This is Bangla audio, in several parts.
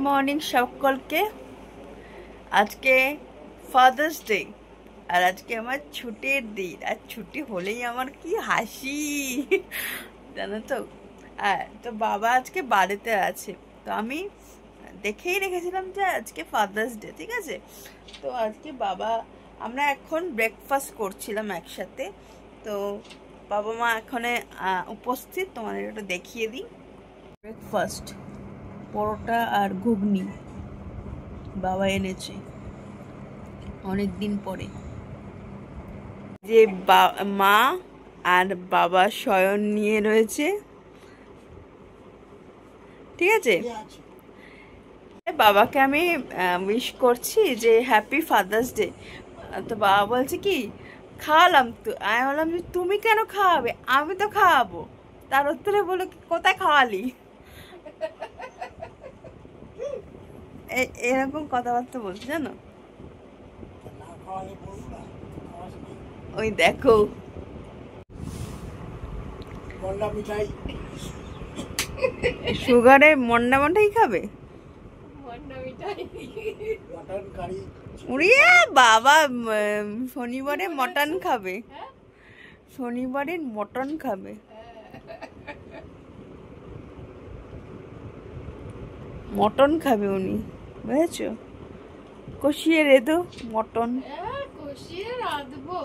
মর্নিং সকলকে। আজকে ফাদার্স ডে আর আজকে আমার ছুটির দিন। আর ছুটি হলেই আমার কি হাসি জানো তো। তো বাবা আজকে বাড়িতে আছে, তো আমি দেখেই রেখেছিলাম যে আজকে ফাদার্স ডে, ঠিক আছে। তো আজকে আমরা এখন ব্রেকফাস্ট করছিলাম একসাথে। তো বাবা মা এখানে উপস্থিত, তোমাদের একটু দেখিয়ে দিই। ব্রেকফাস্ট পরোটা আর ঘুগনি বাবা এনেছে অনেক দিন পরে। যে মা আর বাবা শয়ন নিয়ে রয়েছে, ঠিক আছে। বাবাকে আমি উইশ করছি যে হ্যাপি ফাদার্স ডে। তো বাবা বলছে কি খাওয়ালাম তো। আমি বললাম যে তুমি কেন খাওয়াবে, আমি তো খাওয়াবো। তার উত্তরে বলো কোথায় খাওয়ালি। এরকম কথাবার্তা বলছে জানো। ওই দেখো সুগারের মন্ডা মিঠাই খাবে। উড়িয়া বাবা শনিবারে মটন খাবে, শনিবারে মটন খাবে। মটন খাবে উনি, বুঝেছো। কষিয়ে রেঁধো মটন। কষিয়ে রাঁধবো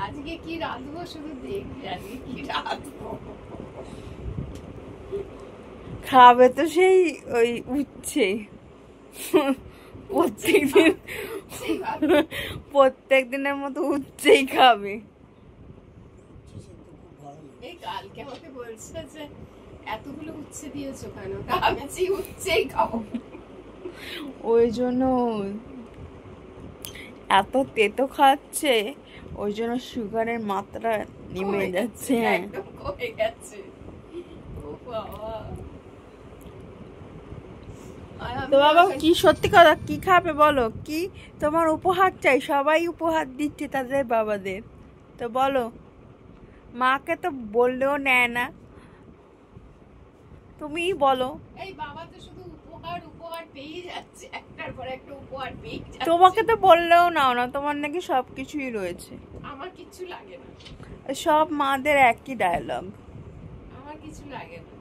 আজকে কি রাঁধবো শুধু দেখবি আজকে কি রাঁধবো। খাবে তো সেই ওই উচ্ছে প্রত্যেক দিনের মতো উচ্ছেই খাবে। এই কালকে আমাকে বলছে যে এতগুলো উচ্ছে দিয়েছো কেন, আমি উচ্ছেই খাবো। ওই জন্য এত তেতো খাচ্ছে, ওই জন্য সুগারের মাত্রা নেমে যাচ্ছে। তো বাবা কি সত্যি কথা কি খাবে বলো, কি তোমার উপহার চাই? সবাই উপহার দিচ্ছে তাদের বাবাদের, তো বলো। মাকে তো বললেও নেয় না, তুমিই বলো। এই বাবা তো শুধু উপহার পেয়ে যাচ্ছে, একটার পর একটা উপহার পেয়ে যাচ্ছে। তোমাকে তো বললেও নাও না, তোমার নাকি সবকিছুই রয়েছে। আমার কিছু লাগে না। সব মাদের একই ডায়লগ, আমার কিছু লাগে না।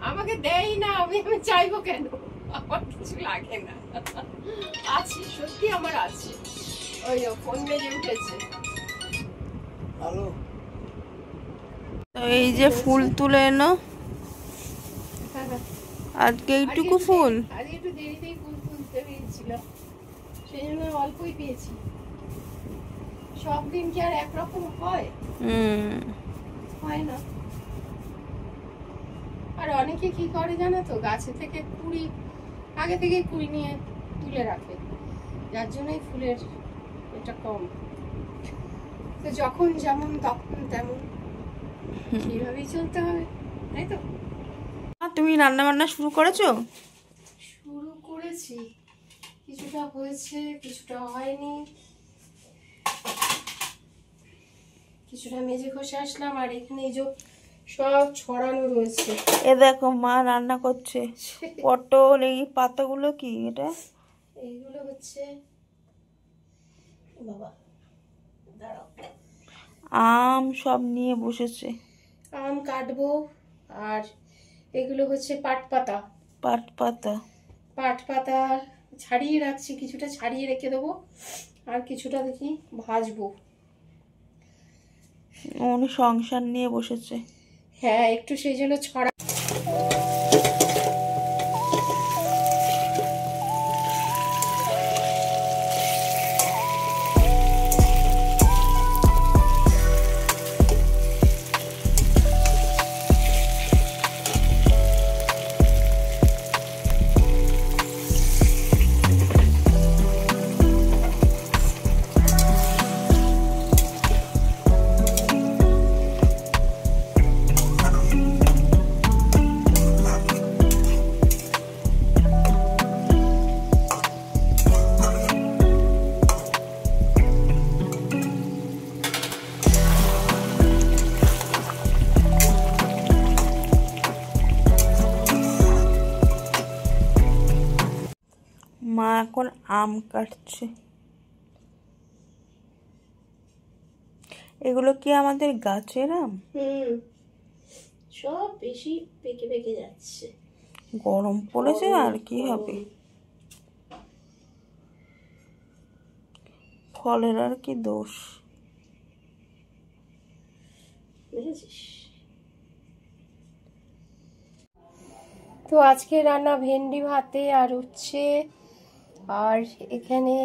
আমাকে দেই না, আমি চাইবো কেন? আমার কিছু লাগে না। আছে, সত্যি আমার আছে। ওই ফোন বেজে উঠেছে। হ্যালো, তো এই যে ফুল তুলে এনো আজকে এইটুকু ফুল। আজকে একটু দেরিতেই ফুল তুলতে পেরেছিল, সেই জন্য অল্পই পেয়েছি। সব দিন কি আর একরকম হয়? হয় না। আর অনেকে কি করে জানো তো, গাছে থেকে কুড়ি আগে থেকে কুড়ি নিয়ে তুলে রাখে, যার জন্যই ফুলের এটা কম। তো যখন যেমন তখন তেমন, সেইভাবেই চলতে হবে, তাই তো। তুমি রান্না বান্না শুরু করেছো? শুরু করেছি, কিছুটা হয়েছে, কিছুটা হয়নি। কিছুটা মেজে ঘষে আসলাম, আর এখানে এই যে সব ছড়ানো রয়েছে। এ দেখো মা রান্না করছে পটল। এই পাতাগুলো কি এটা? এইগুলো হচ্ছে বাবা দাঁড়াও, আম সব নিয়ে বসেছে। আম কাটবো। আর এগুলো হচ্ছে পাট পাতা। পাট পাতা ছাড়িয়ে রাখছি, কিছুটা ছাড়িয়ে রেখে দেবো, আর কিছুটা দেখি ভাজবো। উনি সংসার নিয়ে বসেছে। হ্যাঁ, একটু সেই জন্য ছড়া। এখন আম কাটছে। এগুলো কি আমাদের গাছের আম? সব বেশি পেকে পেকে যাচ্ছে। গরম পড়েছে আর কি হবে, ফলের আর কি দোষ। তো আজকে রান্না ভেন্ডি ভাতে আর উচ্ছে, আর এখানে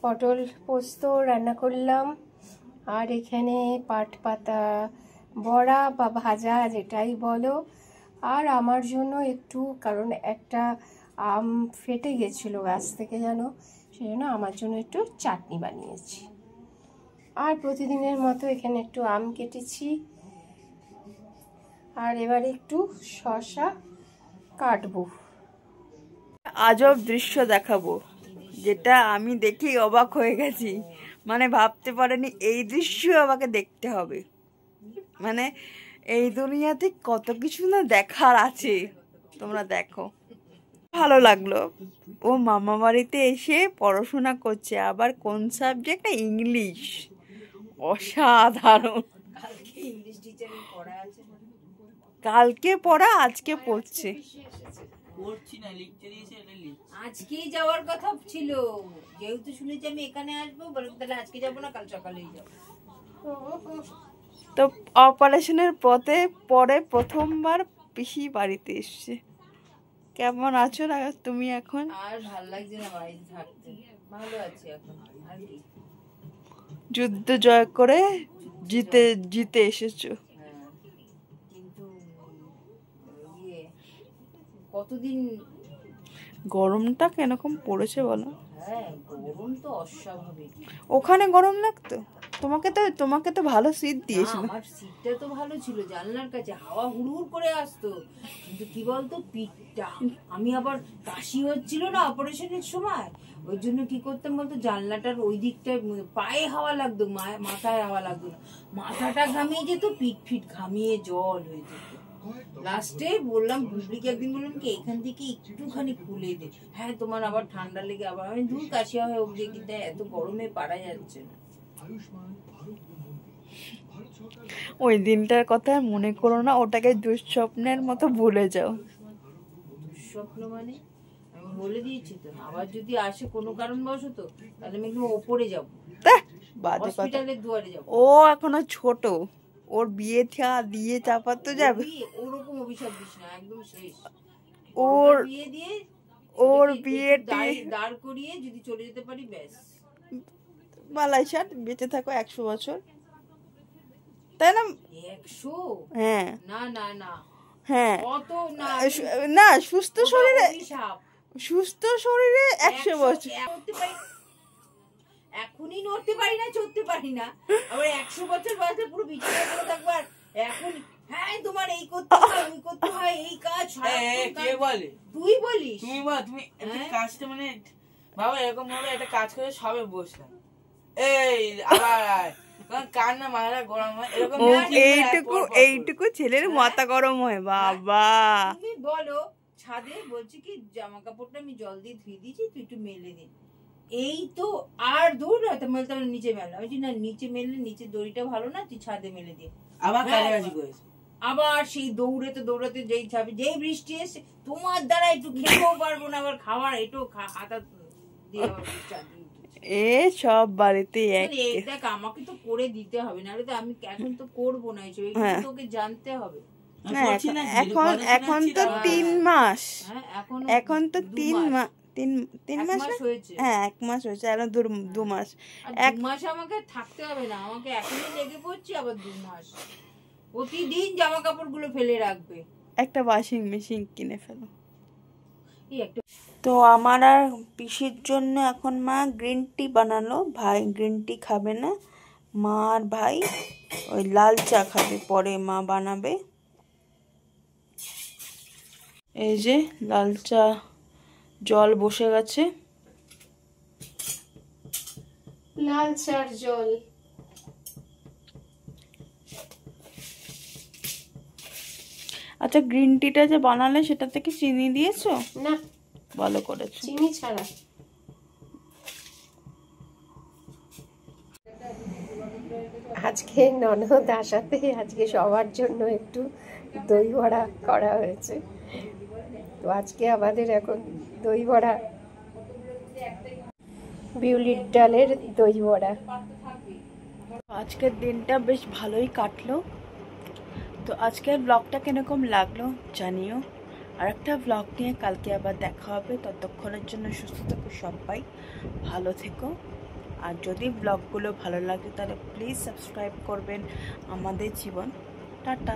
পটল পোস্ত রান্না করলাম, আর এখানে পাট পাতা বড়া বা ভাজা যেটাই বলো। আর আমার জন্য একটু, কারণ একটা আম ফেটে গেছিলো গাছ থেকে জানো, সেই জন্য আমার জন্য একটু চাটনি বানিয়েছি। আর প্রতিদিনের মতো এখানে একটু আম কেটেছি, আর এবারে একটু শসা কাটবো। আজব দৃশ্য দেখাবো, যেটা আমি দেখেই অবাক হয়ে গেছি। মানে ভাবতে পারিনি এই দৃশ্য আমাকে দেখতে হবে। মানে এই দুনিয়াতে কত কিছু না দেখার আছে, তোমরা দেখো। ভালো লাগলো, ও মামা বাড়িতে এসে পড়াশোনা করছে, আবার কোন সাবজেক্ট? ইংলিশ। অসাধারণ। কালকে পড়া আজকে পড়ছে। আজকেই যাওয়ার কথা ছিল, যেহেতু শুনেছি আমি এখানে আসবো, বললাম তাহলে আজকে যাবো না, কাল সকালেই যাবো। তো অপারেশনের পরে প্রথমবার পিসি বাড়িতে এসছে। কেমন আছো না তুমি এখন? আর ভাল লাগছে না বাড়িতে থাকতে, ভালো আছি এখন। আর কি, যুদ্ধ জয় করে জিতে এসেছো। কিন্তু কতদিন গরমটা কেরকম পড়েছে বলো? হ্যাঁ, গরম তো অস্বাভাবিক। ওখানে গরম লাগতো? তোমাকে তো ভালো সিট দিয়েছিল। আমার সিটটা তো ভালো ছিল, জানলার কাছে হাওয়া হুড়হুড় করে আসতো। কিন্তু কি বলতো, পিঠটা, আমি আবার কাশি হচ্ছিল না অপারেশনের সময়, ওই জন্য কি করতাম বলতো, জানলাটার ওই দিকটায় পায়ে হাওয়া লাগতো, মাথায় হাওয়া লাগতো না, মাথাটা ঘামিয়ে যেত, পিঠ ফিট ঘামিয়ে জল হয়ে যেত। লাস্টে বললাম বুবলিকে, একদিন বললাম কি এখান থেকে একটুখানি খুলে দে, হ্যাঁ তোমার আবার ঠান্ডা লেগে আবার, আমি দূর কাশি হয়ে উঠে, কিন্তু এত গরমে পারা যাচ্ছে না। ওই দিনটার কথা মনে করো না, ওটাকে দুঃস্বপ্নের মতো ভুলে যাও। দুঃস্বপ্ন মানে আমি বলে দিয়েছি তো, আবার যদি আসে কোনো কারণবশত, তাহলে আমি একদম ওপরে যাবো, হসপিটালের দুয়ারে যাবো। ও এখনো ছোট, ওর বিয়ে দিয়ে চাপাতে যাবে। ওরকম অভিশাপ দিস না, একদম শেষ। ওর বিয়ে দিয়ে, ওর বিয়ে দাঁড় করিয়ে যদি চলে যেতে পারি, ব্যাস। বালাইশাট বেঁচে থাকো 100 বছর, তাই না? 100? হ্যাঁ। না না না, হ্যাঁ, অত না না, সুস্থ শরীরে অভিশাপ। 100 বছর। এখনই নড়তে পারি না, চড়তে পারি না, আবার 100 বছর বয়সে পুরো বিছানায় পড়ে থাকবো। আর এখন হ্যাঁ তোমার এই করতে হয়, ওই করতে হয়, এই কাজ। কে বলে? তুই বলিস? তুমি বল, তুমি কাজটা মানে বাবা এরকম ভাবে একটা কাজ করে সবে বসলাম, এই আবার কার না মাথা গরম হয়, এরকম এইটুকু ছেলের মাথা গরম হয় বাবা। তুমি বলো, ছাদে বলছি কি জামা কাপড়টা আমি জল দিয়ে ধুয়ে দিয়েছি, তুই একটু মেলে দে। এই তো আর দূর তাহলে নিচে মেলা, ওই না নিচে মেললে নিচে দড়িটা ভালো না, তুই ছাদে মেলে দিয়ে আবার কাজে করেছে। আবার সেই দৌড়াতে যেই ছাবি, যেই বৃষ্টি এসে তোমার দ্বারা একটু খেতেও পারবো না, আবার খাবার একটু হাতা দিয়ে এ সব বাড়িতে দেখ, আমাকে তো করে দিতে হবে, নাহলে তো আমি এখন তো করবো না এইসব, তোকে জানতে হবে। এখন তো 3 মাস, এখন তো 3 মাস, 3 মাস হয়েছে। হ্যাঁ 1 মাস হয়েছে, আর 2 মাস। 1 মাস আমাকে থাকতে হবে না, আমাকে এখনই লেগে পড়ছি, আবার 2 মাস প্রতিদিন জামা কাপড় গুলো ফেলে রাখবে। একটা ওয়াশিং মেশিন কিনে ফেলো। তো আমার আর পিসির জন্য এখন মা গ্রিন টি বানালো। ভাই গ্রিন টি খাবে না, মা আর ভাই ওই লাল চা খাবে, পরে মা বানাবে। এই যে লাল চা জল বসে গেছে, লাল চার জল। আচ্ছা গ্রিন টিটা যে বানালে সেটা থেকে চিনি দিয়েছো? না, ভালো করেছো। চিনি ছাড়া। আজকে ননদ আসাতে আজকে সবার জন্য একটু দই বড়া করা হয়েছে। তো আজকে আমাদের এখন দই বড়া, বিউলির ডালের দই বড়া। আজকের দিনটা বেশ ভালোই কাটলো। তো আজকের ব্লগটা কিরকম লাগলো জানিও। আর একটা ব্লগ নিয়ে কালকে আবার দেখা হবে। ততক্ষণের জন্য সুস্থ থেকো সবাই, ভালো থেকো। আর যদি ব্লগগুলো ভালো লাগে তাহলে প্লিজ সাবস্ক্রাইব করবেন আমাদের জীবন। টাটা।